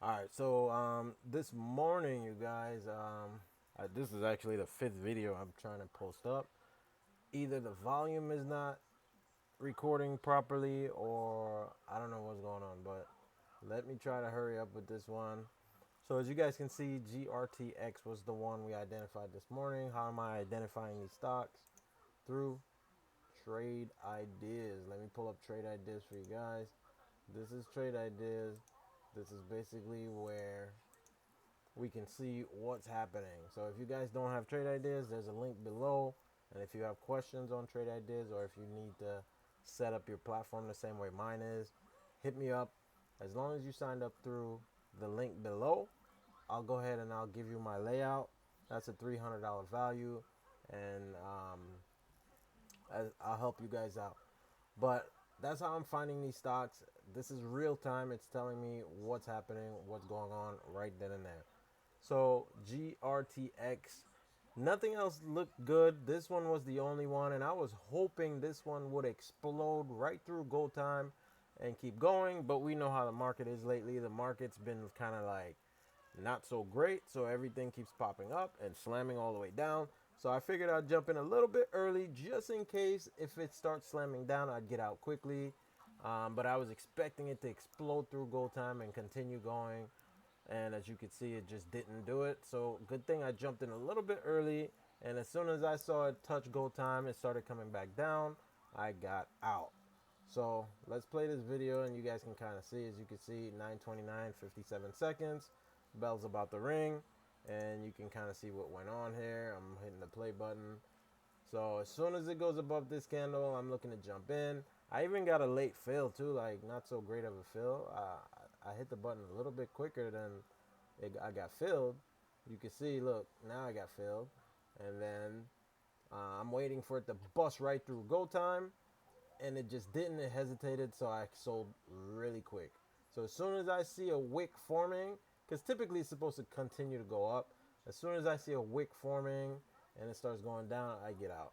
All right, so this morning, you guys, this is actually the fifth video I'm trying to post up. Either the volume is not recording properly, or I don't know what's going on. But let me try to hurry up with this one. So as you guys can see, GRTX was the one we identified this morning. How am I identifying these stocks? Through Trade Ideas. Let me pull up Trade Ideas for you guys. This is Trade Ideas. This is basically where we can see what's happening. So if you guys don't have Trade Ideas, there's a link below. And if you have questions on Trade Ideas, or if you need to set up your platform the same way mine is, hit me up. As long as you signed up through the link below, I'll go ahead and I'll give you my layout. That's a $300 value, and I'll help you guys out. But that's how I'm finding these stocks. This is real time. It's telling me what's happening, what's going on right then and there. So GRTX, nothing else looked good. This one was the only one, and I was hoping this one would explode right through go time and keep going. But we know how the market is lately. The market's been kind of like not so great, so everything keeps popping up and slamming all the way down. So I figured I'd jump in a little bit early just in case if it starts slamming down, I'd get out quickly. But I was expecting it to explode through go time and continue going. And as you can see, it just didn't do it. So good thing I jumped in a little bit early. And as soon as I saw it touch go time, it started coming back down. I got out. So let's play this video and you guys can kind of see. As you can see, 9:29, 57 seconds. Bell's about to ring. And you can kind of see what went on here. I'm hitting the play button. So as soon as it goes above this candle, I'm looking to jump in. I even got a late fill too, like not so great of a fill. I hit the button a little bit quicker than I got filled. You can see, look, now I got filled. And then I'm waiting for it to bust right through go time. And it just didn't. It hesitated, so I sold really quick. So as soon as I see a wick forming, because typically it's supposed to continue to go up, as soon as I see a wick forming and it starts going down, I get out.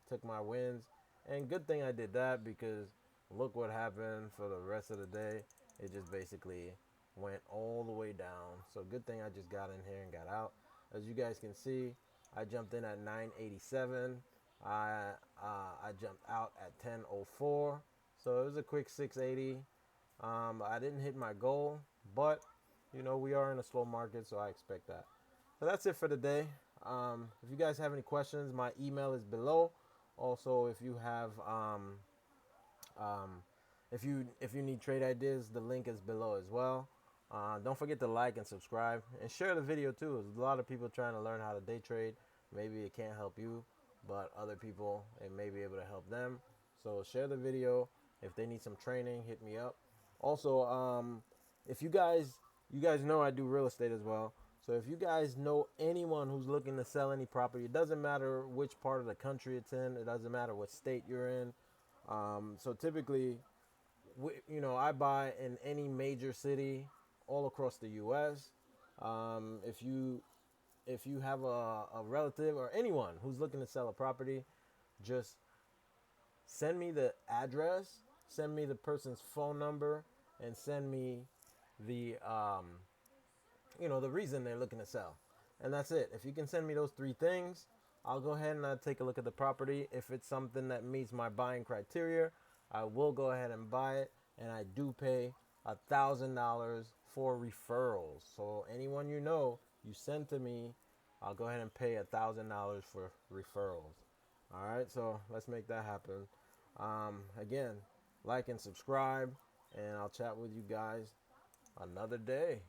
Took my wins, and good thing I did that, because look what happened for the rest of the day. It just basically went all the way down. So good thing I just got in here and got out. As you guys can see, I jumped in at 987. I jumped out at 10:04, so it was a quick 680. I didn't hit my goal, but you know we are in a slow market, so I expect that. So that's it for today. If you guys have any questions, my email is below. Also, if you have um, if you need trade ideas, the link is below as well. Don't forget to like and subscribe and share the video too. There's a lot of people trying to learn how to day trade. Maybe it can't help you, but other people, it may be able to help them. So share the video. If they need some training, hit me up. Also, if you guys know I do real estate as well. So if you guys know anyone who's looking to sell any property, it doesn't matter which part of the country it's in. It doesn't matter what state you're in. So typically, I buy in any major city all across the U.S. If you have a relative or anyone who's looking to sell a property, just send me the address, send me the person's phone number, and send me the the reason they're looking to sell. And that's it. If you can send me those three things, I'll go ahead and I'll take a look at the property. If it's something that meets my buying criteria, I will go ahead and buy it. And I do pay $1,000 for referrals. So anyone you send to me, I'll go ahead and pay $1,000 for referrals. All right, so let's make that happen. Again, like and subscribe, and I'll chat with you guys another day.